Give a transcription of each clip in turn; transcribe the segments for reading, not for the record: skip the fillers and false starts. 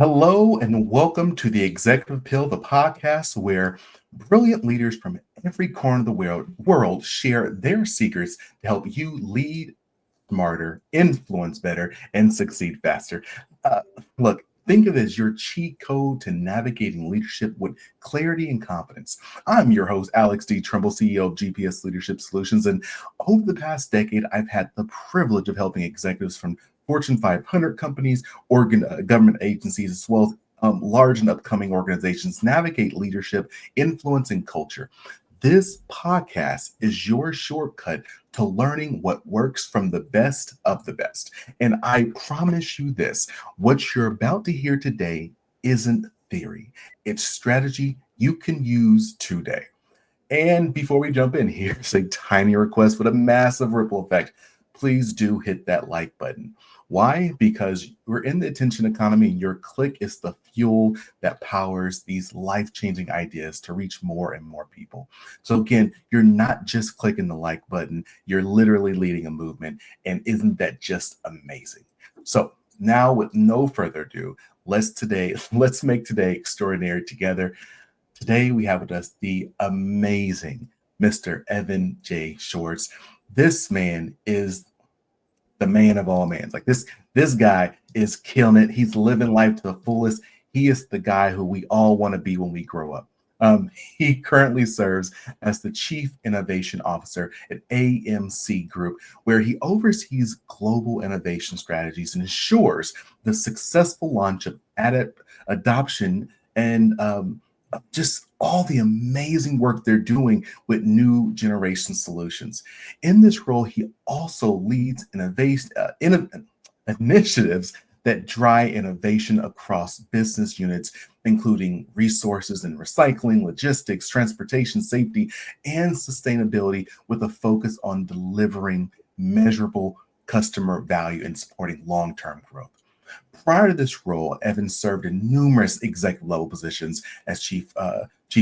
Hello and welcome to the Executive Pill, the podcast where brilliant leaders from every corner of the world share their secrets to help you lead smarter, influence better, and succeed faster. Look, think of it as your cheat code to navigating leadership with clarity and confidence. I'm your host, Alex D. Tremble, CEO of GPS Leadership Solutions. And over the past decade, I've had the privilege of helping executives from Fortune 500 companies, government agencies, as well as large and upcoming organizations navigate leadership, influence, and culture. This podcast is your shortcut to learning what works from the best of the best. And I promise you this, what you're about to hear today isn't theory, it's strategy you can use today. And before we jump in, here's a tiny request with a massive ripple effect. Please do hit that like button. Why? Because we're in the attention economy and your click is the fuel that powers these life-changing ideas to reach more and more people. So again, you're not just clicking the like button, you're literally leading a movement. And isn't that just amazing? So now with no further ado, let's make today extraordinary together. Today we have with us the amazing Mr. Evan J. Schwartz. This man is the man of all mans. Like this guy is killing it. He's living life to the fullest. He is the guy who we all want to be when we grow up. He currently serves as the Chief Innovation Officer at AMCS Group, where he oversees global innovation strategies and ensures the successful launch of adoption and just all the amazing work they're doing with new generation solutions. In this role, he also leads initiatives that drive innovation across business units, including resources and recycling, logistics, transportation, safety, and sustainability, with a focus on delivering measurable customer value and supporting long-term growth. Prior to this role, Evans served in numerous executive level positions as chief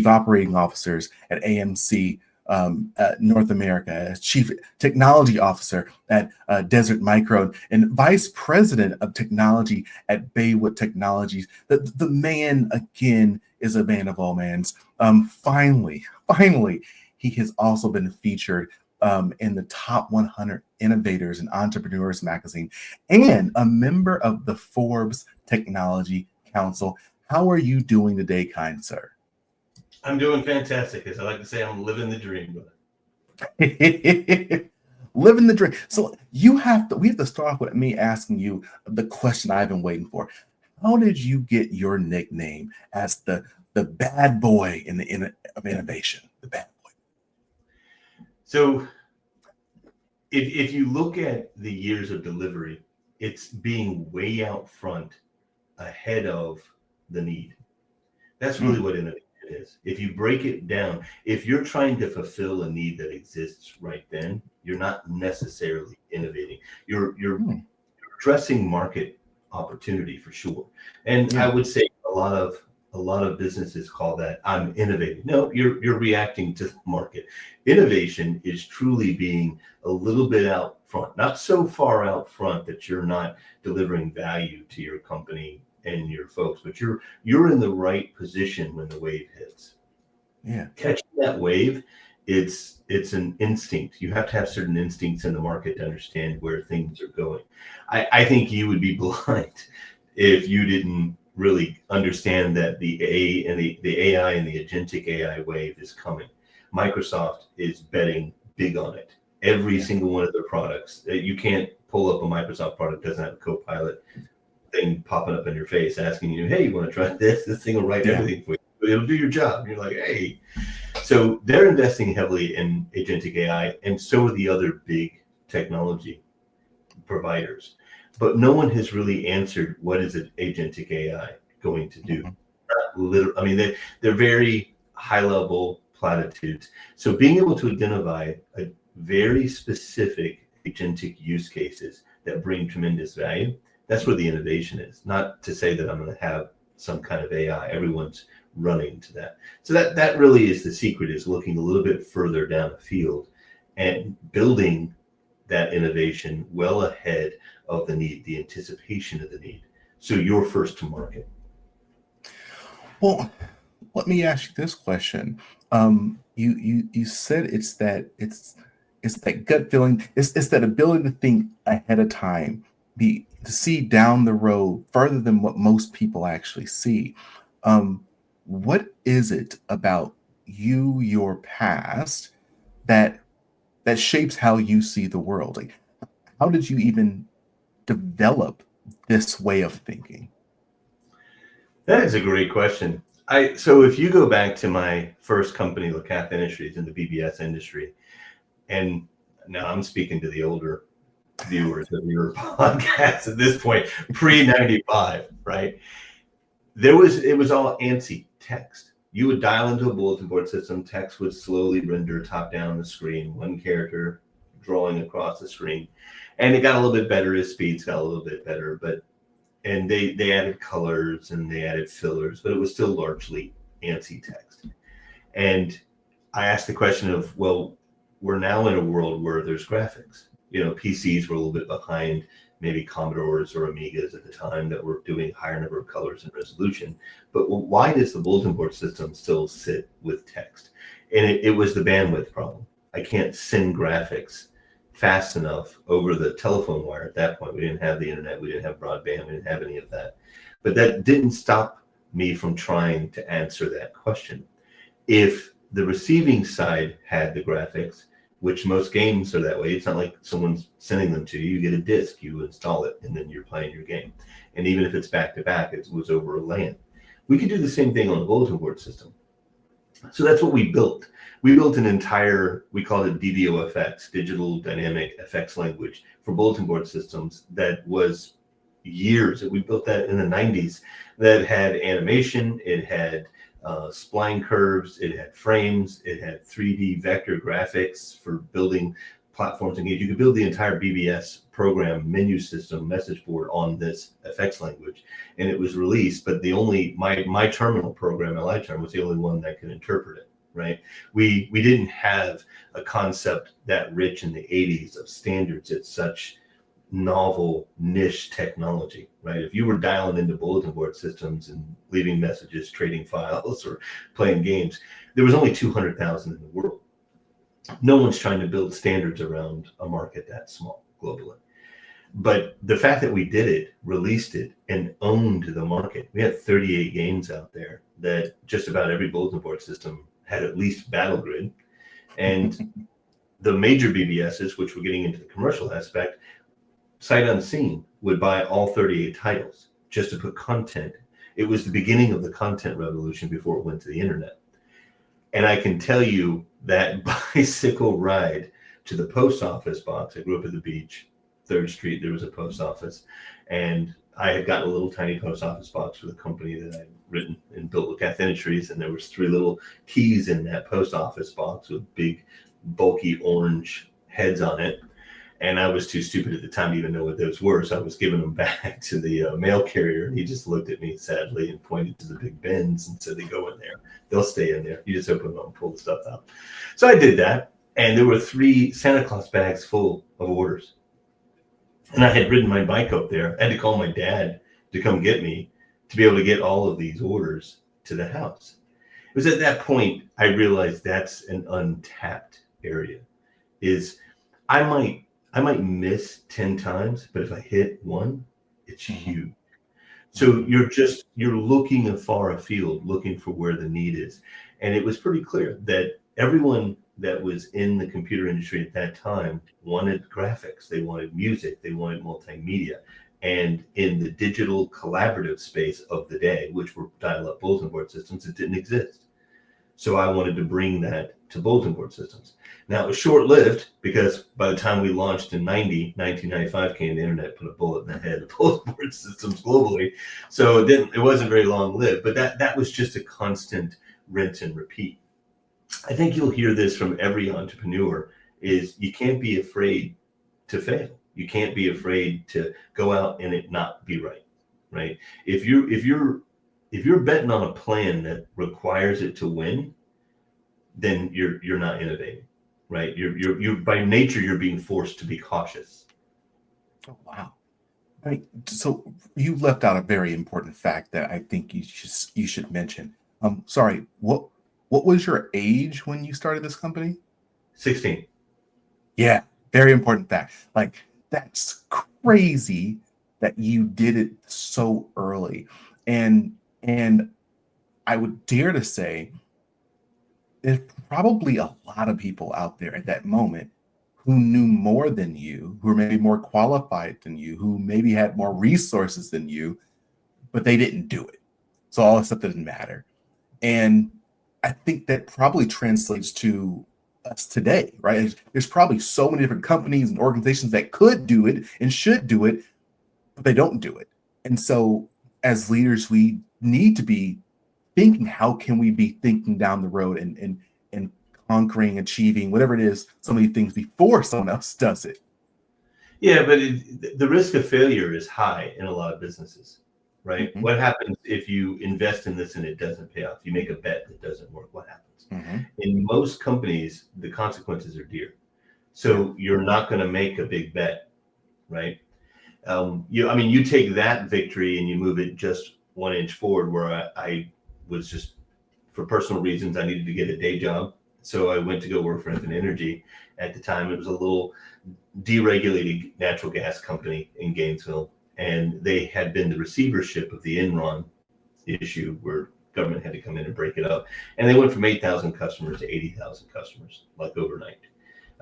operating officers at AMC North America, as chief technology officer at Desert Micro, and vice president of technology at Baywood Technologies. The man, again, is a man of all mans. Finally, he has also been featured in the top 100 innovators and entrepreneurs magazine and a member of the Forbes Technology Council. How are you doing today, kind sir? I'm doing fantastic. As I like to say, I'm living the dream, brother. Living the dream. So we have to start off with me asking you the question I've been waiting for. How did you get your nickname as the bad boy of innovation? The bad boy. So if you look at the years of delivery, it's being way out front ahead of the need. That's really what innovation is. If you break it down, if you're trying to fulfill a need that exists right then, you're not necessarily innovating. You're addressing market opportunity for sure. And I would say a lot of businesses call that I'm innovating. No, you're reacting to the market. Innovation is truly being a little bit out front, not so far out front that you're not delivering value to your company and your folks, but you're in the right position when the wave hits. Yeah. Catching that wave, it's an instinct. You have to have certain instincts in the market to understand where things are going. I think you would be blind if you didn't really understand that the AI and the Agentic AI wave is coming. Microsoft is betting big on it. Every single one of their products, you can't pull up a Microsoft product that doesn't have a Copilot thing popping up in your face asking you, hey, you want to try this? This thing will write everything for you. It'll do your job. And you're like, hey. So they're investing heavily in Agentic AI, and so are the other big technology providers. But no one has really answered what is an Agentic AI going to do. I mean, they're very high level platitudes. So being able to identify a very specific agentic use cases that bring tremendous value, that's where the innovation is. Not to say that I'm going to have some kind of AI. Everyone's running to that. So that really is the secret, is looking a little bit further down the field and building that innovation well ahead of the need, the anticipation of the need. So you're first to market. Well, let me ask you this question. You said it's that gut feeling. It's that ability to think ahead of time, be to see down the road further than what most people actually see. Um, what is it about you, your past, that that shapes how you see the world? Like, how did you even develop this way of thinking? That is a great question. So if you go back to my first company, LeCath Industries, in the BBS industry, and now I'm speaking to the older viewers of your podcast at this point, pre 95, right? It was all ANSI text. You would dial into a bulletin board system, text would slowly render top down the screen, one character drawing across the screen. And it got a little bit better as speeds got a little bit better, but and they added colors and they added fillers, but it was still largely ANSI text. And I asked the question of, well, we're now in a world where there's graphics. You know, PCs were a little bit behind maybe Commodores or Amigas at the time that were doing higher number of colors and resolution. But why does the bulletin board system still sit with text? And it was the bandwidth problem. I can't send graphics fast enough over the telephone wire at that point. We didn't have the internet, we didn't have broadband, we didn't have any of that. But that didn't stop me from trying to answer that question. If the receiving side had the graphics, which most games are that way, it's not like someone's sending them to you. You get a disc, you install it, and then you're playing your game. And even if it's back to back, it was over a LAN. We could do the same thing on a bulletin board system. So that's what we built. We built an entire, we called it DDOFX, Digital Dynamic Effects Language, for bulletin board systems that was years. We built that in the 90s. That had animation, it had spline curves, it had frames, it had 3D vector graphics for building platforms and games. You could build the entire BBS program menu system message board on this effects language, and it was released. But the only my terminal program, LI-term, was the only one that could interpret it. Right? We didn't have a concept that rich in the 80s of standards at such novel niche technology, right? If you were dialing into bulletin board systems and leaving messages, trading files, or playing games, there was only 200,000 in the world. No one's trying to build standards around a market that small globally. But the fact that we did it, released it, and owned the market, we had 38 games out there that just about every bulletin board system had at least Battle Grid. And the major BBSs, which we're getting into the commercial aspect, sight unseen would buy all 38 titles just to put content. It was the beginning of the content revolution before it went to the internet. And I can tell you that bicycle ride to the post office box. I grew up at the beach, 3rd Street, there was a post office. And I had gotten a little tiny post office box for the company that I'd written and built with LeCath Industries. And there was 3 little keys in that post office box with big, bulky orange heads on it. And I was too stupid at the time to even know what those were. So I was giving them back to the mail carrier. And he just looked at me sadly and pointed to the big bins and said, they go in there. They'll stay in there. You just open them up and pull the stuff out. So I did that. And there were 3 Santa Claus bags full of orders. And I had ridden my bike up there. I had to call my dad to come get me to be able to get all of these orders to the house. It was at that point I realized that's an untapped area. Is I might miss 10 times, but if I hit one, it's huge. So you're looking afar afield, looking for where the need is. And it was pretty clear that everyone that was in the computer industry at that time wanted graphics, they wanted music, they wanted multimedia. And in the digital collaborative space of the day, which were dial-up bulletin board systems, it didn't exist. So I wanted to bring that to bulletin board systems. Now, it was short-lived because by the time we launched in 1995 came the internet, put a bullet in the head of bulletin board systems globally. So it wasn't very long-lived, but that was just a constant rinse and repeat. I think you'll hear this from every entrepreneur is you can't be afraid to fail. You can't be afraid to go out and it not be right, right? If you're betting on a plan that requires it to win, then you're not innovating, right? You're by nature you're being forced to be cautious. Oh, wow. Right. So you left out a very important fact that I think you should mention. Sorry, what was your age when you started this company? 16. Yeah, very important fact. Like that's crazy that you did it so early. And I would dare to say there's probably a lot of people out there at that moment who knew more than you, who were maybe more qualified than you, who maybe had more resources than you, but they didn't do it. So all that stuff doesn't matter. And I think that probably translates to us today, right? There's probably so many different companies and organizations that could do it and should do it, but they don't do it. And so as leaders, we need to be thinking, how can we be thinking down the road and conquering, achieving, whatever it is, so many things before someone else does it. Yeah, but the risk of failure is high in a lot of businesses, right? Mm-hmm. What happens if you invest in this and it doesn't pay off? You make a bet that doesn't work. What happens? Mm-hmm. In most companies, the consequences are dear. So you're not going to make a big bet, right? You take that victory and you move it just 1 inch forward. Where I was just, for personal reasons, I needed to get a day job, so I went to go work for Infinite Energy. At the time, it was a little deregulated natural gas company in Gainesville, and they had been the receivership of the Enron issue, where government had to come in and break it up, and they went from 8,000 customers to 80,000 customers like overnight.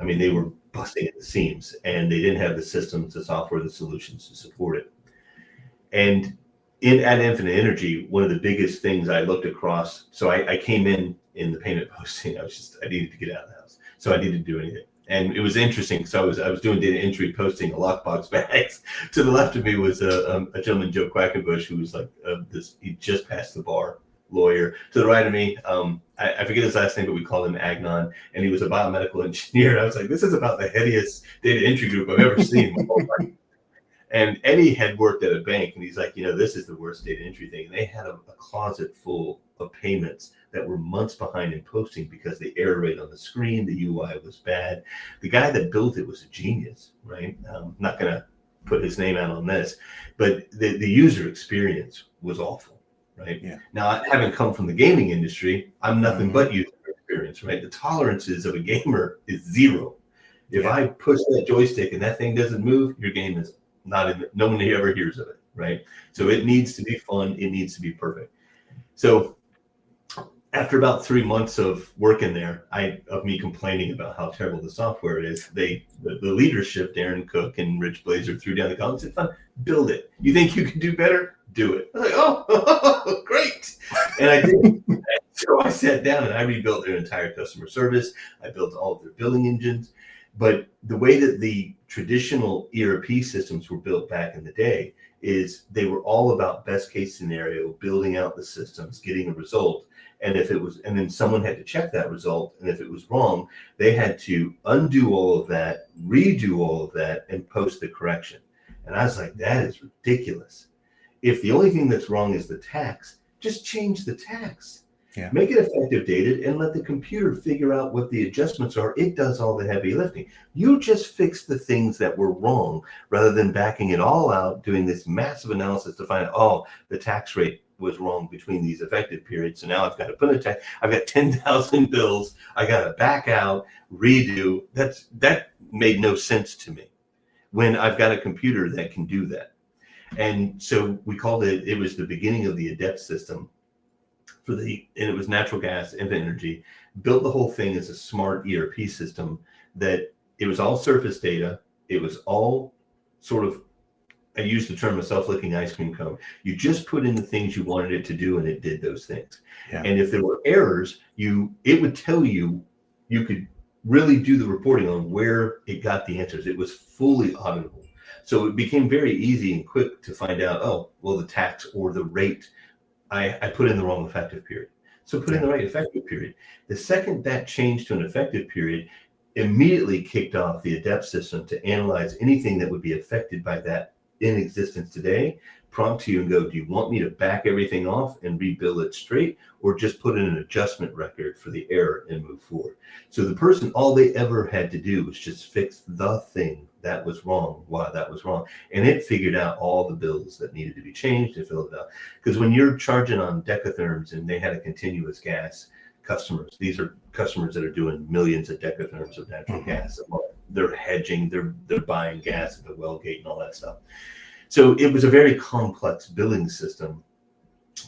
I mean, they were busting at the seams, and they didn't have the systems, the software, the solutions to support it. And at Infinite Energy, one of the biggest things I looked across, so I came in the payment posting. I needed to get out of the house, so I needed to do anything. And it was interesting. So I was doing data entry, posting lockbox bags. To the left of me was a gentleman, Joe Quackenbush, who was like he just passed the bar lawyer. To the right of me, I forget his last name, but we called him Agnon, and he was a biomedical engineer. And I was like, this is about the headiest data entry group I've ever seen. And Eddie had worked at a bank, and he's like, this is the worst data entry thing. And they had a closet full of payments that were months behind in posting because the error rate on the screen, the UI was bad. The guy that built it was a genius, right? I'm not going to put his name out on this, but the user experience was awful, right? Yeah. Now, having come from the gaming industry, I'm nothing Mm-hmm. but user experience, right? The tolerances of a gamer is zero. If I push that joystick and that thing doesn't move, your game is no one ever hears of it, right? So it needs to be fun. It needs to be perfect. So after about 3 months of working there, of me complaining about how terrible the software is, the leadership, Darren Cook and Rich Blazer, threw down the gauntlet and said, "Fine, build it. You think you can do better? Do it." I was like, "Oh, great!" And I did. So I sat down and I rebuilt their entire customer service. I built all of their billing engines. But the way that the traditional ERP systems were built back in the day is they were all about best case scenario, building out the systems, getting a result. And then someone had to check that result. And if it was wrong, they had to undo all of that, redo all of that, and post the correction. And I was like, that is ridiculous. If the only thing that's wrong is the tax, just change the tax. Yeah. Make it effective dated and let the computer figure out what the adjustments are. It does all the heavy lifting. You just fix the things that were wrong rather than backing it all out, doing this massive analysis to find out, the tax rate was wrong between these effective periods. So now I've got to put a tax. I've got 10,000 bills. I got to back out, redo. That made no sense to me when I've got a computer that can do that. And so we called it was the beginning of the ADEPT system. And it was natural gas, Infinite Energy, built the whole thing as a smart ERP system that it was all surface data. It was all sort of, I use the term a self-licking ice cream cone. You just put in the things you wanted it to do and it did those things. Yeah. And if there were errors, it would tell you could really do the reporting on where it got the answers. It was fully auditable. So it became very easy and quick to find out, the tax or the rate, I put in the wrong effective period. So put in the right effective period. The second that changed to an effective period, immediately kicked off the ADEPT system to analyze anything that would be affected by that in existence today prompt to you and go, do you want me to back everything off and rebuild it straight, or just put in an adjustment record for the error and move forward? So the person, all they ever had to do was just fix the thing that was wrong, why that was wrong. And it figured out all the bills that needed to be changed and filled it out. Because when you're charging on decatherms and they had a continuous gas customers, these are customers that are doing millions of decatherms of natural gas. They're hedging, they're buying gas at the well gate and all that stuff. So it was a very complex billing system.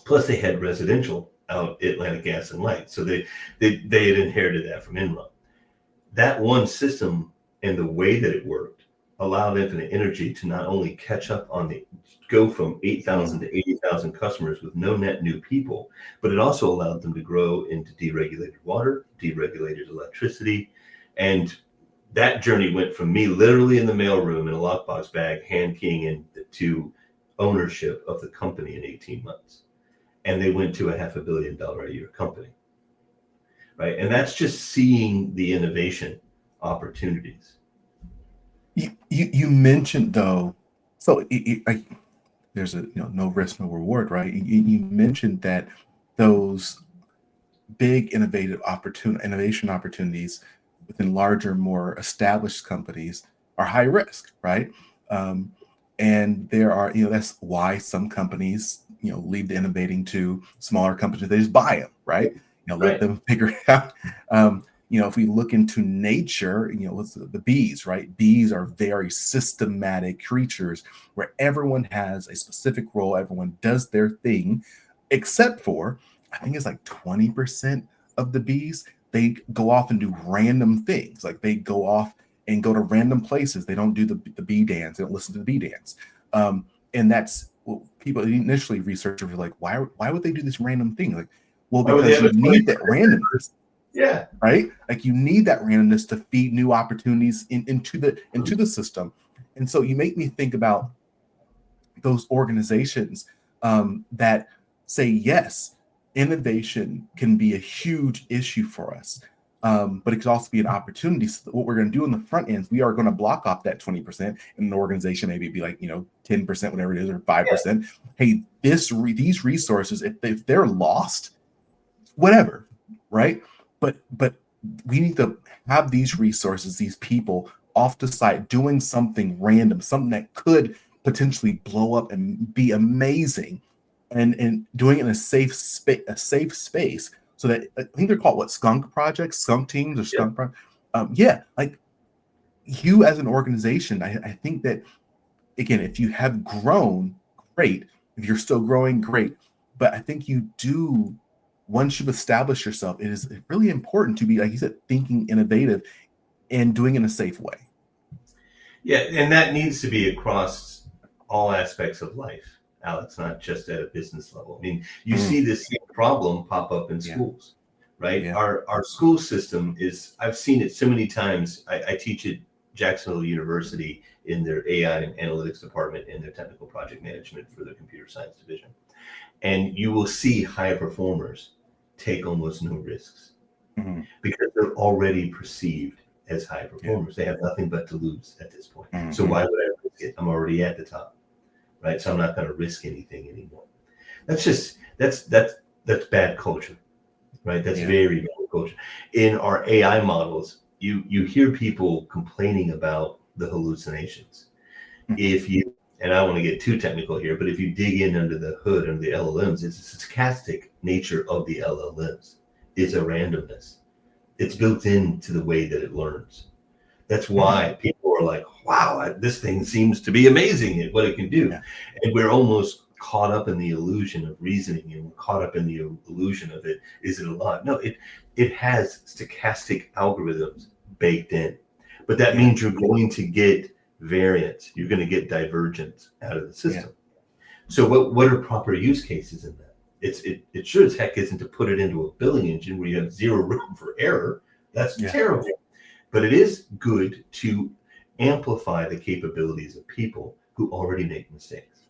Plus they had residential out Atlantic Gas and Light. So they had inherited that from Enron. That one system and the way that it worked allowed Infinite Energy to not only catch up on go from 8,000 to 80,000 customers with no net new people, but it also allowed them to grow into deregulated water, deregulated electricity. And that journey went from me literally in the mailroom in a lockbox bag, hand keying into ownership of the company in 18 months. And they went to a $500 million a year company, right? And that's just seeing the innovation opportunities. You mentioned though, so there's a no risk, no reward, right? You mentioned that those big innovation opportunities within larger, more established companies are high risk, right? And there are, that's why some companies, leave the innovating to smaller companies. They just buy them, right? Let them figure it out. If we look into nature, what's the bees, right? Bees are very systematic creatures where everyone has a specific role. Everyone does their thing, except for, I think it's like 20% of the bees, they go off and do random things. Like they go off and go to random places. They don't do the bee dance. They don't listen to the bee dance. And that's what people initially, researchers were like, why would they do this random thing? Like, well, because you need that randomness. Yeah. Right. Like you need that randomness to feed new opportunities into the system. And so you make me think about those organizations that say, yes, innovation can be a huge issue for us. But it could also be an opportunity. So what we're going to do in the front ends, we are going to block off that 20%, and an organization maybe be like, 10%, whatever it is, or 5%. Hey, these resources, if they're lost, whatever, right? But we need to have these resources, these people off the site doing something random, something that could potentially blow up and be amazing, and doing it in a safe space. So that, I think they're called skunk projects, skunk teams, or skunk projects. Like you as an organization, I think that, again, if you have grown, great. If you're still growing, great. But I think you do, once you've established yourself, it is really important to be, like you said, thinking innovative and doing it in a safe way. Yeah, and that needs to be across all aspects of life, Alex, not just at a business level. I mean, you see this problem pop up in schools, right? Yeah. Our school system is, I've seen it so many times. I teach at Jacksonville University in their AI and analytics department in their technical project management for their computer science division. And you will see high performers take almost no risks because they're already perceived as high performers. They have nothing but to lose at this point. So why would I risk it? I'm already at the top, right? So I'm not going to risk anything anymore. That's bad culture, right? That's very bad culture. In our AI models, you hear people complaining about the hallucinations. And I don't want to get too technical here, but if you dig in under the hood, under the LLMs, it's a stochastic nature of the LLMs. It's a randomness. It's built into the way that it learns. That's why people are like, wow, this thing seems to be amazing at what it can do. And we're almost caught up in the illusion of reasoning, and we're caught up in the illusion of it. Is it a lot? No, it has stochastic algorithms baked in. But that means you're going to get variance. You're going to get divergence out of the system. So what are proper use cases in that? It sure as heck isn't to put it into a billing engine where you have zero room for error. That's terrible. But it is good to amplify the capabilities of people who already make mistakes.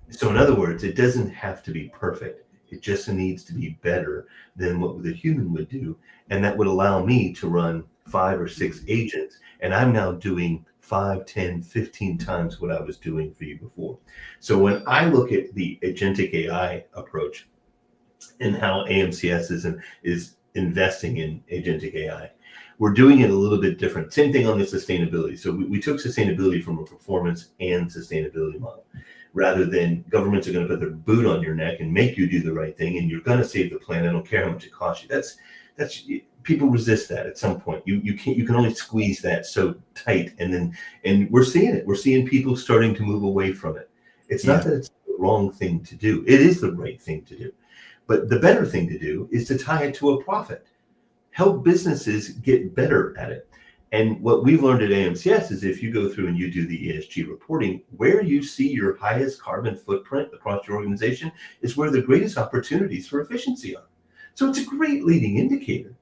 So in other words, it doesn't have to be perfect. It just needs to be better than what the human would do. And that would allow me to run 5 or 6 agents. And I'm now doing 5, 10, 15 times what I was doing for you before. So when I look at the agentic AI approach and how AMCS is investing in agentic AI, we're doing it a little bit different. Same thing on the sustainability. So we took sustainability from a performance and sustainability model. Rather than governments are going to put their boot on your neck and make you do the right thing, and you're going to save the planet. I don't care how much it costs you. That's people resist that at some point. You can only squeeze that so tight, and we're seeing it. We're seeing people starting to move away from it. It's not that it's the wrong thing to do. It is the right thing to do. But the better thing to do is to tie it to a profit. Help businesses get better at it. And what we've learned at AMCS is if you go through and you do the ESG reporting, where you see your highest carbon footprint across your organization is where the greatest opportunities for efficiency are. So it's a great leading indicator.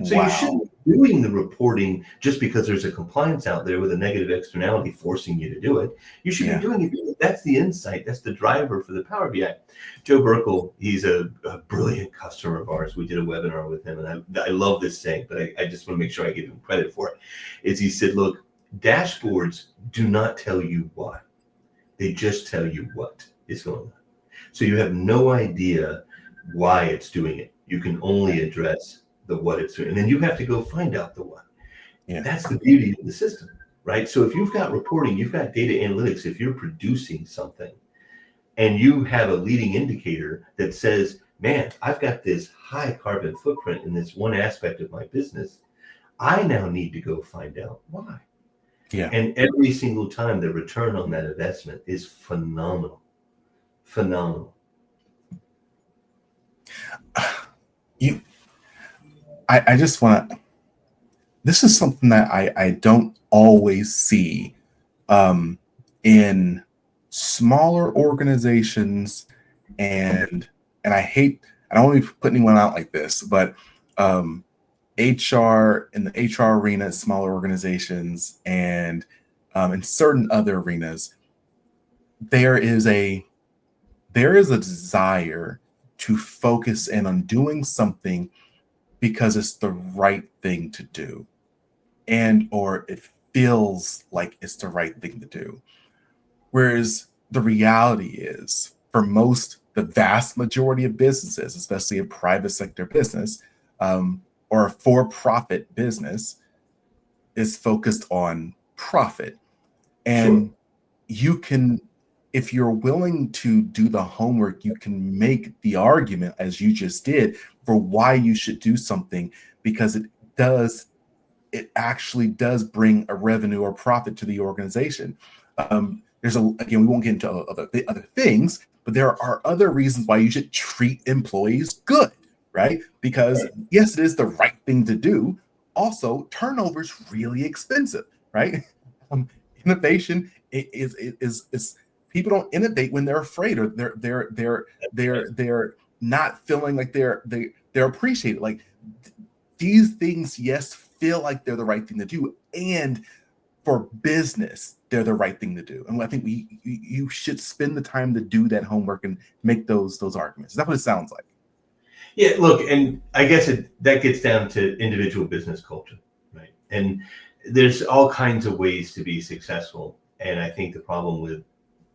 So you shouldn't be doing the reporting just because there's a compliance out there with a negative externality forcing you to do it. You should be doing it. That's the insight. That's the driver for the Power BI. Joe Burkle, he's a brilliant customer of ours. We did a webinar with him, and I love this saying, but I just want to make sure I give him credit for it. Is he said, look, dashboards do not tell you why. They just tell you what is going on. So you have no idea why it's doing it. You can only address the what it's doing, and then you have to go find out the what. That's the beauty of the system, right? So if you've got reporting, you've got data analytics, if you're producing something and you have a leading indicator that says, man, I've got this high carbon footprint in this one aspect of my business, I now need to go find out why. And every single time the return on that investment is phenomenal. I just want to, this is something that I don't always see in smaller organizations, and I don't want to put anyone out like this, but HR, in the HR arena, smaller organizations, and in certain other arenas, there is a desire to focus in on doing something because it's the right thing to do, and or it feels like it's the right thing to do. Whereas the reality is, for the vast majority of businesses, especially a private sector business or a for-profit business, is focused on profit. And you can, if you're willing to do the homework, you can make the argument, as you just did, for why you should do something, because it actually does bring a revenue or profit to the organization. Again, we won't get into other things, but there are other reasons why you should treat employees good, right? Because yes, it is the right thing to do. Also, turnover is really expensive, right? Innovation is people don't innovate when they're afraid, or they're not feeling like they're appreciated. Like these things, yes, feel like they're the right thing to do, and for business, they're the right thing to do. And I think you should spend the time to do that homework and make those arguments. That's what it sounds like. Yeah, look, and I guess that gets down to individual business culture, right? And there's all kinds of ways to be successful. And I think the problem with,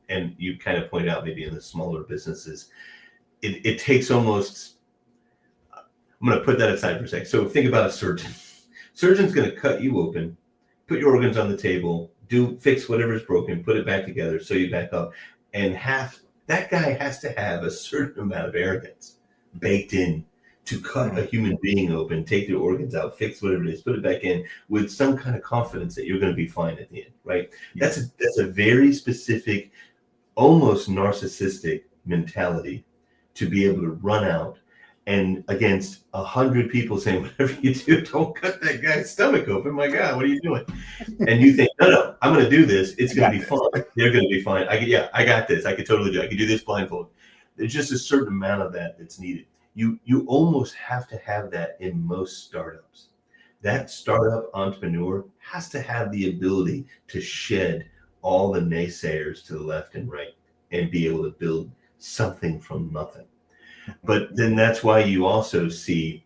and you kind of point out maybe in the smaller businesses, it takes almost, I'm going to put that aside for a second. So think about a surgeon. Surgeon's going to cut you open, put your organs on the table, fix whatever's broken, put it back together, sew you back up. And that guy has to have a certain amount of arrogance baked in to cut a human being open, take their organs out, fix whatever it is, put it back in with some kind of confidence that you're going to be fine at the end, right? That's a very specific, almost narcissistic mentality to be able to run out and against 100 people saying, whatever you do, don't cut that guy's stomach open. My God, what are you doing? And you think, no, I'm going to do this. It's going to be fine. They're going to be fine. I got this. I could totally do it. I could do this blindfold. There's just a certain amount of that that's needed. You almost have to have that in most startups. That startup entrepreneur has to have the ability to shed all the naysayers to the left and right and be able to build something from nothing. But then that's why you also see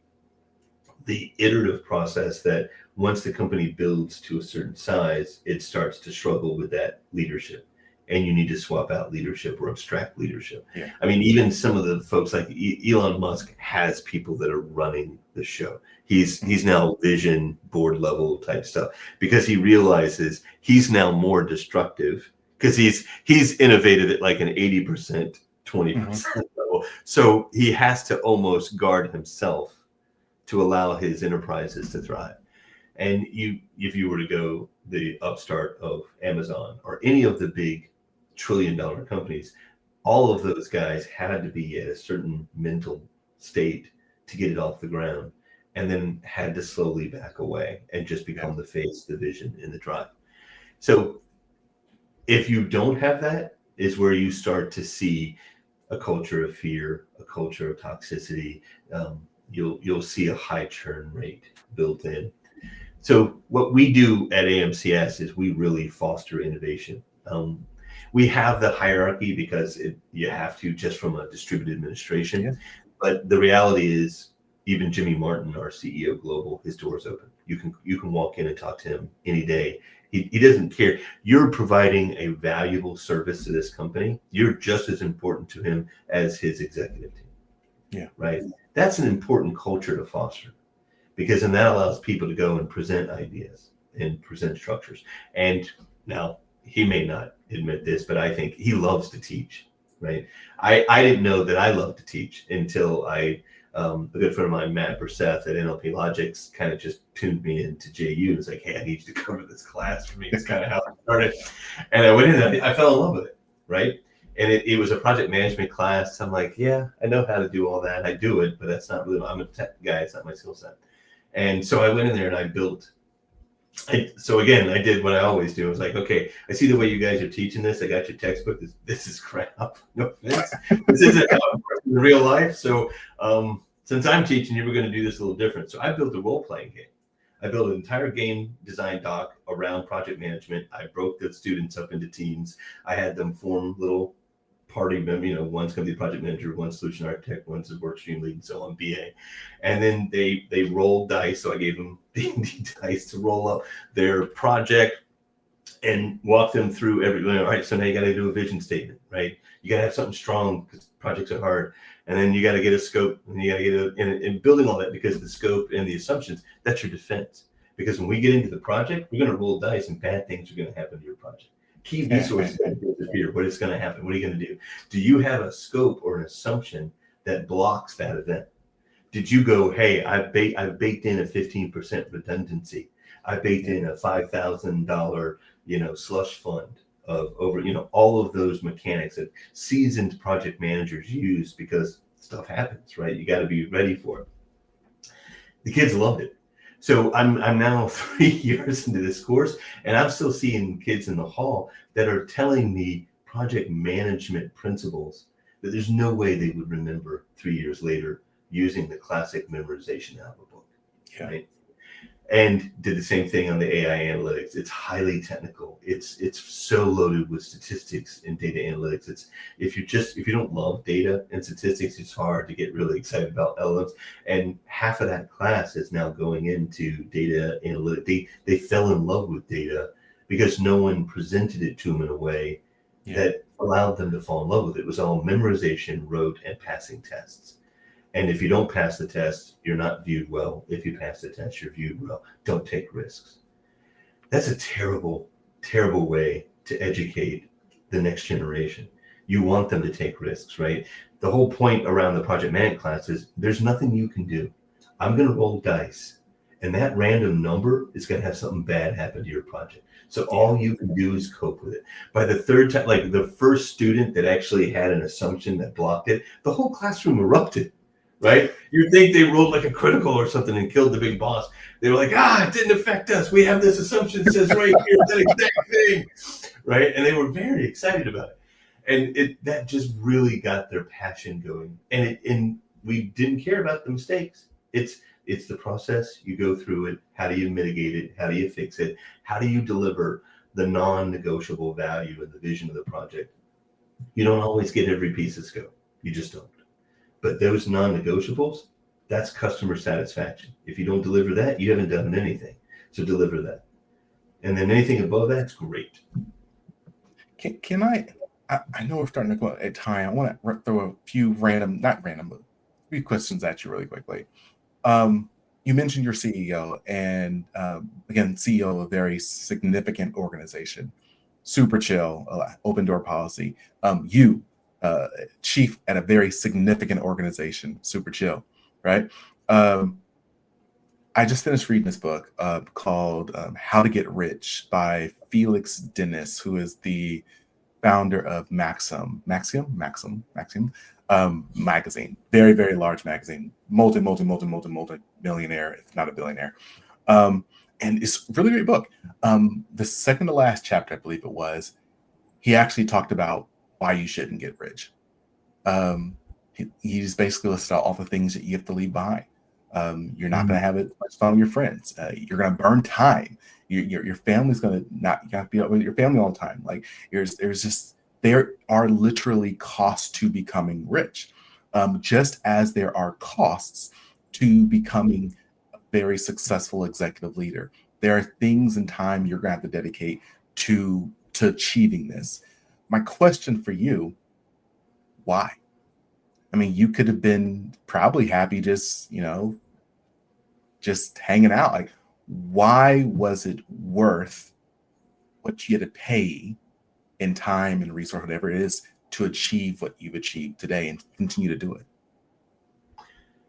the iterative process that once the company builds to a certain size, it starts to struggle with that leadership. And you need to swap out leadership or abstract leadership. Yeah. I mean, even some of the folks like Elon Musk has people that are running the show. He's now vision board level type stuff because he realizes he's now more destructive because he's innovated at like an 80%, 20% level. So he has to almost guard himself to allow his enterprises to thrive. And if you were to go the upstart of Amazon or any of the big trillion-dollar companies, all of those guys had to be at a certain mental state to get it off the ground, and then had to slowly back away and just become the face, the vision, and the drive. So if you don't have that, is where you start to see a culture of fear, a culture of toxicity. You'll see a high churn rate built in. So what we do at AMCS is we really foster innovation. We have the hierarchy because you have to, just from a distributed administration. Yeah. But the reality is, even Jimmy Martin, our CEO Global, his door's open. You can walk in and talk to him any day. He doesn't care. You're providing a valuable service to this company. You're just as important to him as his executive team. Yeah. Right. That's an important culture to foster, because then that allows people to go and present ideas and present structures. And now, he may not admit this, but I think he loves to teach, right? I didn't know that I loved to teach until a good friend of mine, Matt Brisseth at NLP Logics, kind of just tuned me into JU and was like, hey, I need you to cover this class for me. It's kind of how I started. And I went in and I fell in love with it, right? And it was a project management class. I'm like, yeah, I know how to do all that. I do it, but that's not really, I'm a tech guy. It's not my skill set. And so I went in there and I built. So again, I did what I always do. I was like, okay, I see the way you guys are teaching this. I got your textbook. This is crap. No offense. This isn't how it works in real life. So since I'm teaching you, we're going to do this a little different. So I built a role-playing game. I built an entire game design doc around project management. I broke the students up into teams. I had them form little party member, one's going to be the project manager, one's solution architect, one's a work stream lead, and so on, BA. And then they rolled dice. So I gave them the dice to roll up their project and walk them through everything. All right, so now you got to do a vision statement, right? You got to have something strong because projects are hard. And then you got to get a scope, and you got to get and building all that, because the scope and the assumptions, that's your defense. Because when we get into the project, we're going to roll dice and bad things are going to happen to your project. Key resources disappear. What is going to happen? What are you going to do? Do you have a scope or an assumption that blocks that event? Did you go, hey, I've baked in a 15% redundancy. I baked in a $5,000, slush fund of over, all of those mechanics that seasoned project managers use, because stuff happens, right? You got to be ready for it. The kids loved it. So I'm now 3 years into this course, and I'm still seeing kids in the hall that are telling me project management principles that there's no way they would remember 3 years later using the classic memorization out of a book. Yeah. Right? And did the same thing on the AI analytics. It's highly technical. It's so loaded with statistics and data analytics. It's if you don't love data and statistics, it's hard to get really excited about LLMs. And half of that class is now going into data analytics. They fell in love with data because no one presented it to them in a way that allowed them to fall in love with it. It was all memorization, rote, and passing tests. And if you don't pass the test, you're not viewed well. If you pass the test, you're viewed well. Don't take risks. That's a terrible, terrible way to educate the next generation. You want them to take risks, right? The whole point around the project management class is there's nothing you can do. I'm going to roll dice, and that random number is going to have something bad happen to your project. So all you can do is cope with it. By the third time, like the first student that actually had an assumption that blocked it, the whole classroom erupted. Right? You think they rolled like a critical or something and killed the big boss. They were like, it didn't affect us. We have this assumption that says right here that exact thing. Right? And they were very excited about it. And that just really got their passion going. And we didn't care about the mistakes. It's the process. You go through it. How do you mitigate it? How do you fix it? How do you deliver the non-negotiable value and the vision of the project? You don't always get every piece of scope. You just don't. But those non-negotiables, that's customer satisfaction. If you don't deliver that, you haven't done anything. So deliver that. And then anything above that's great. Can I know we're starting to go at time. I want to throw a few not random, but a few questions at you really quickly. You mentioned your CEO, and again, CEO of a very significant organization, super chill, open door policy. You, chief at a very significant organization, super chill, right? I just finished reading this book called How to Get Rich by Felix Dennis, who is the founder of Maxim magazine, very, very large magazine, multi millionaire, if not a billionaire. And it's a really great book. The second to last chapter, I believe it was, he actually talked about why you shouldn't get rich. He just basically listed out all the things that you have to leave behind. You're not going to have it much fun with your friends. You're going to burn time. Your family's going to not, you got to be up with your family all the time. Like there's just, there are literally costs to becoming rich. Just as there are costs to becoming a very successful executive leader. There are things and time you're going to have to dedicate to achieving this. My question for you, why? I mean, you could have been probably happy just, just hanging out. Like, why was it worth what you had to pay in time and resource, whatever it is, to achieve what you've achieved today and continue to do it?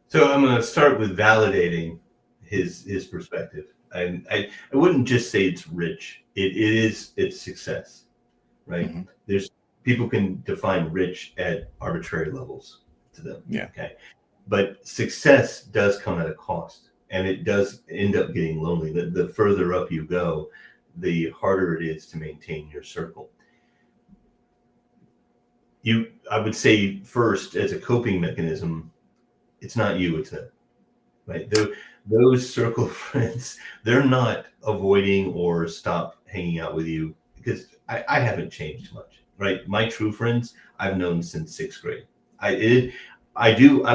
So I'm going to start with validating his perspective. I wouldn't just say it's rich. It's success, right? Mm-hmm. There's people can define rich at arbitrary levels to them. Yeah. Okay. But success does come at a cost, and it does end up getting lonely. The further up you go, the harder it is to maintain your circle. I would say first, as a coping mechanism, it's not you, it's them, right? Those circle of friends, they're not avoiding or stop hanging out with you because I haven't changed much, right? My true friends I've known since 6th grade. I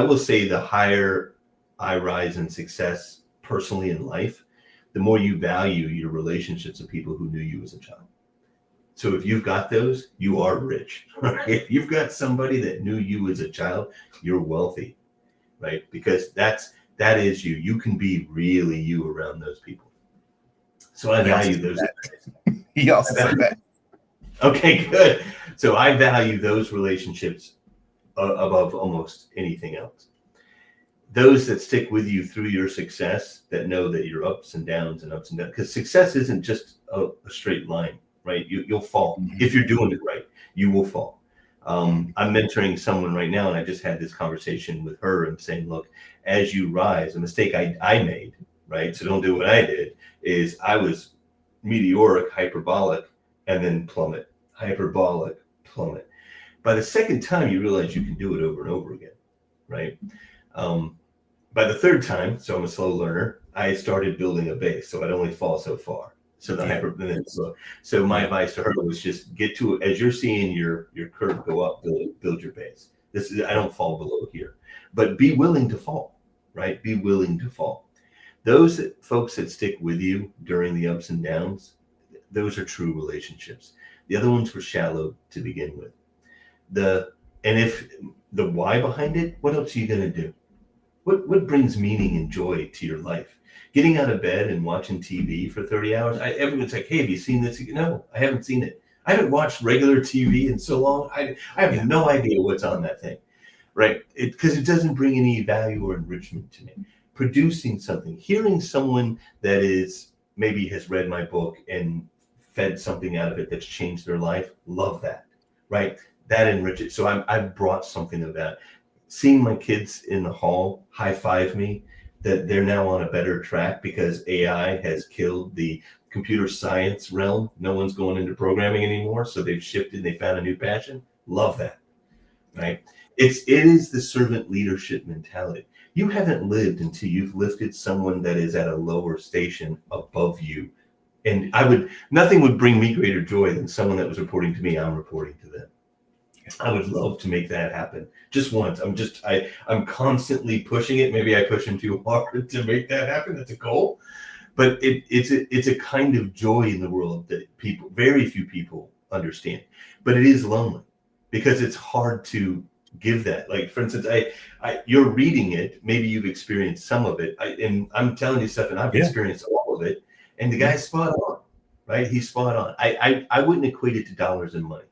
will say the higher I rise in success personally in life, the more you value your relationships with people who knew you as a child. So if you've got those, you are rich. Right? If you've got somebody that knew you as a child, you're wealthy, right? Because that is you. You can be really you around those people. So I value those. He also said that. Okay, good. So I value those relationships above almost anything else. Those that stick with you through your success, that know that you're ups and downs, because success isn't just a straight line, right? You'll fall. Mm-hmm. If you're doing it right, you will fall. I'm mentoring someone right now, and I just had this conversation with her and saying, look, as you rise, a mistake I made, right? So don't do what I did, is I was meteoric, hyperbolic, and then plummet, hyperbolic, plummet. By the second time, you realize you can do it over and over again, right? By the third time, so I'm a slow learner, I started building a base, so I'd only fall so far. So so my advice to her was just get to it as you're seeing your curve go up, build your base. I don't fall below here, but be willing to fall, right? Be willing to fall. Those folks that stick with you during the ups and downs, those are true relationships. The other ones were shallow to begin with. And if the why behind it, what else are you going to do? What brings meaning and joy to your life? Getting out of bed and watching TV for 30 hours. Everyone's like, hey, have you seen this? No, I haven't seen it. I haven't watched regular TV in so long. I have no idea what's on that thing, right? Because it doesn't bring any value or enrichment to me. Producing something, hearing someone that is maybe has read my book and fed something out of it that's changed their life, love that, right? That enriches. So I've brought something of that. Seeing my kids in the hall high five me that they're now on a better track because AI has killed the computer science realm. No one's going into programming anymore. So they've shifted, they found a new passion. Love that, right? It is the servant leadership mentality. You haven't lived until you've lifted someone that is at a lower station above you. And nothing would bring me greater joy than someone that was reporting to me, I'm reporting to them. I would love to make that happen just once. I'm constantly pushing it. Maybe I push him too hard to make that happen. That's a goal. But it's a kind of joy in the world that very few people understand. But it is lonely because it's hard to give that. Like, for instance, you're reading it. Maybe you've experienced some of it, and I'm telling you stuff, and I've experienced all of it. And the guy's spot on, right? He's spot on. I wouldn't equate it to dollars and money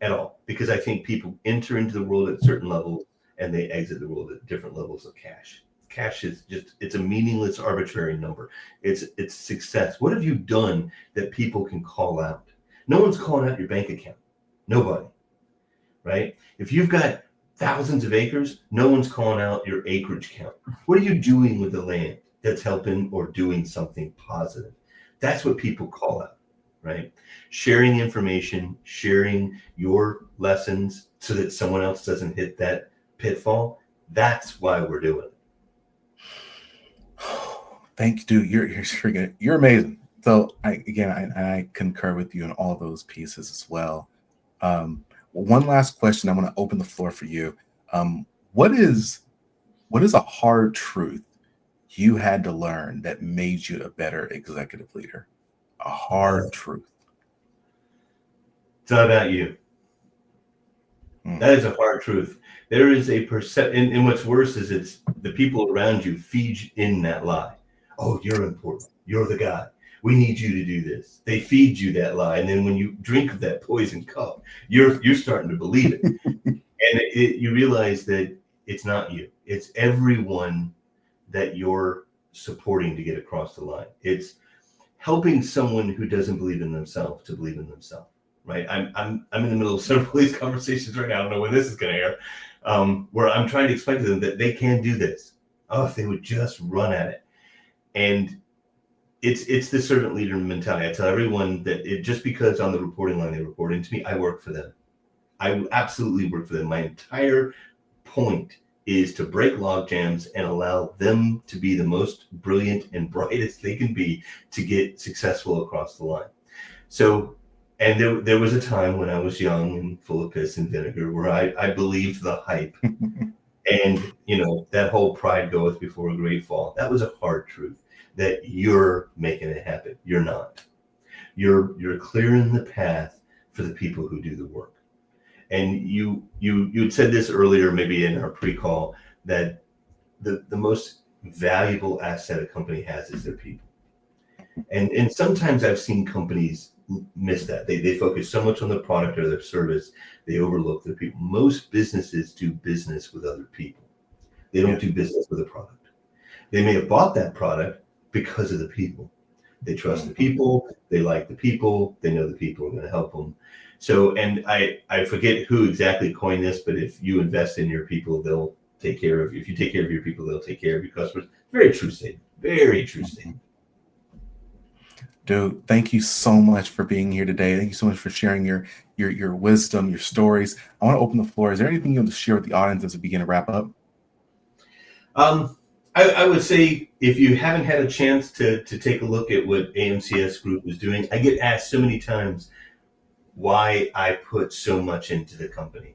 at all, because I think people enter into the world at certain levels and they exit the world at different levels of cash. Cash is it's a meaningless, arbitrary number. It's success. What have you done that people can call out? No one's calling out your bank account. Nobody, right? If you've got thousands of acres, no one's calling out your acreage count. What are you doing with the land that's helping or doing something positive? That's what people call out, right? Sharing information, sharing your lessons so that someone else doesn't hit that pitfall. That's why we're doing it. Thank you, dude. You're amazing. So I concur with you in all those pieces as well. One last question. I want to open the floor for you. What is a hard truth you had to learn that made you a better executive leader? A hard truth. It's not about you. That is a hard truth. There is a perception, and what's worse is it's the people around you feed in that lie. Oh, you're important. You're the guy. We need you to do this. They feed you that lie, and then when you drink of that poison cup, you're starting to believe it, and you realize that it's not you. It's everyone that you're supporting to get across the line. It's helping someone who doesn't believe in themselves to believe in themselves. Right, I'm in the middle of several of these conversations right now. I don't know when this is going to air, where I'm trying to explain to them that they can do this. Oh, if they would just run at it. And it's the servant leader mentality. I tell everyone that just because on the reporting line they report into me, I work for them. I absolutely work for them. My entire point is to break log jams and allow them to be the most brilliant and brightest they can be to get successful across the line. So. And there was a time when I was young and full of piss and vinegar where I believed the hype. And, that whole pride goeth before a great fall. That was a hard truth, that you're making it happen. You're not. You're clearing the path for the people who do the work. And you had said this earlier, maybe in our pre-call, that the most valuable asset a company has is their people. And sometimes I've seen companies miss that. They focus so much on the product or their service, they overlook their people. Most businesses do business with other people. They don't do business with a product. They may have bought that product because of the people. They trust the people, they like the people, they know the people are going to help them. So, and I forget who exactly coined this, but if you invest in your people, they'll take care of you. If you take care of your people, they'll take care of your customers. Very true statement. Very true statement. Dude, thank you so much for being here today. Thank you so much for sharing your wisdom, your stories. I want to open the floor. Is there anything you want to share with the audience as we begin to wrap up? I would say if you haven't had a chance to take a look at what AMCS Group is doing, I get asked so many times why I put so much into the company,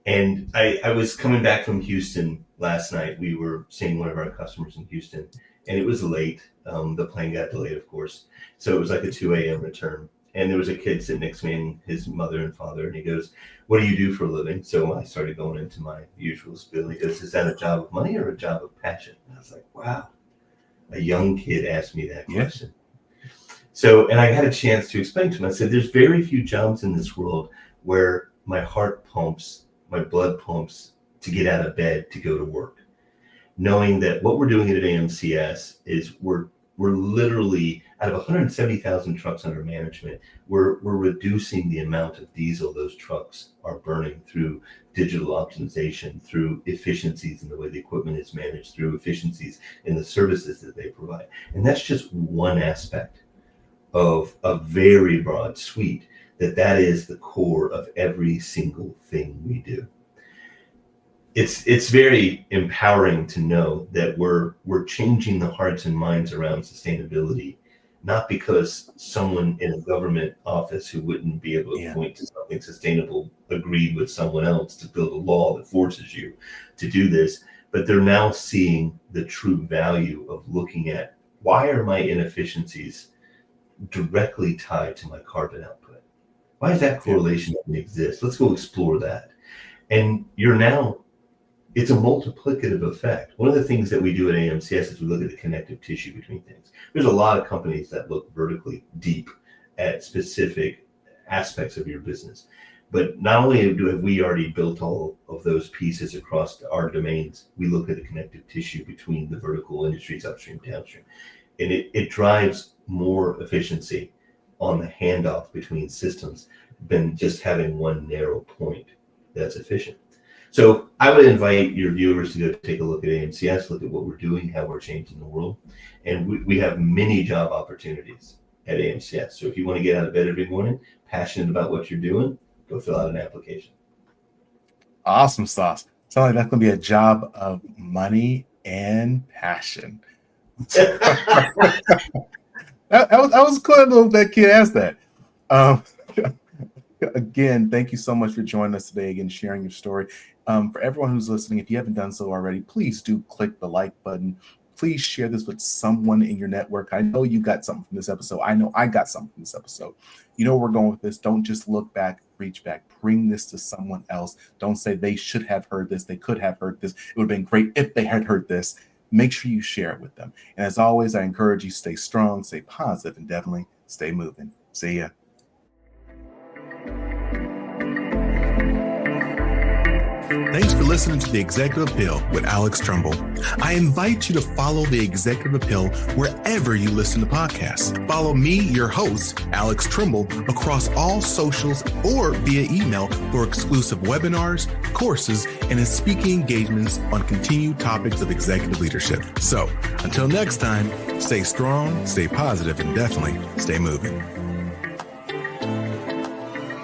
And I was coming back from Houston last night. We were seeing one of our customers in Houston, and it was late. The plane got delayed, of course. So it was like a 2 a.m. return. And there was a kid sitting next to me and his mother and father. And he goes, "What do you do for a living?" So I started going into my usual spiel. He goes, "Is that a job of money or a job of passion?" And I was like, wow, a young kid asked me that question. So, and I had a chance to explain to him. I said, there's very few jobs in this world where my heart pumps, my blood pumps to get out of bed to go to work. Knowing that what we're doing at AMCS is we're literally, out of 170,000 trucks under management, we're reducing the amount of diesel those trucks are burning through digital optimization, through efficiencies in the way the equipment is managed, through efficiencies in the services that they provide. And that's just one aspect of a very broad suite that is the core of every single thing we do. It's very empowering to know that we're changing the hearts and minds around sustainability, not because someone in a government office who wouldn't be able to point to something sustainable agreed with someone else to build a law that forces you to do this, but they're now seeing the true value of looking at why are my inefficiencies directly tied to my carbon output? Why does that correlation even exist? Let's go explore that. And it's a multiplicative effect. One of the things that we do at AMCS is we look at the connective tissue between things. There's a lot of companies that look vertically deep at specific aspects of your business. But not only have we already built all of those pieces across our domains, we look at the connective tissue between the vertical industries, upstream, downstream. And it drives more efficiency on the handoff between systems than just having one narrow point that's efficient. So I would invite your viewers to go take a look at AMCS, look at what we're doing, how we're changing the world. And we have many job opportunities at AMCS. So if you want to get out of bed every morning, passionate about what you're doing, go fill out an application. Awesome sauce. Sounds like that's going to be a job of money and passion. that was cool that kid asked that. Again, thank you so much for joining us today and sharing your story. For everyone who's listening, if you haven't done so already, please do click the like button. Please share this with someone in your network. I know you got something from this episode. I know I got something from this episode. You know where we're going with this. Don't just look back, reach back, bring this to someone else. Don't say they should have heard this. They could have heard this. It would have been great if they had heard this. Make sure you share it with them. And as always, I encourage you to stay strong, stay positive, and definitely stay moving. See ya. Thanks for listening to The Executive Appeal with Alex Tremble. I invite you to follow The Executive Appeal wherever you listen to podcasts. Follow me, your host, Alex Tremble, across all socials or via email for exclusive webinars, courses, and in speaking engagements on continued topics of executive leadership. So until next time, stay strong, stay positive, and definitely stay moving.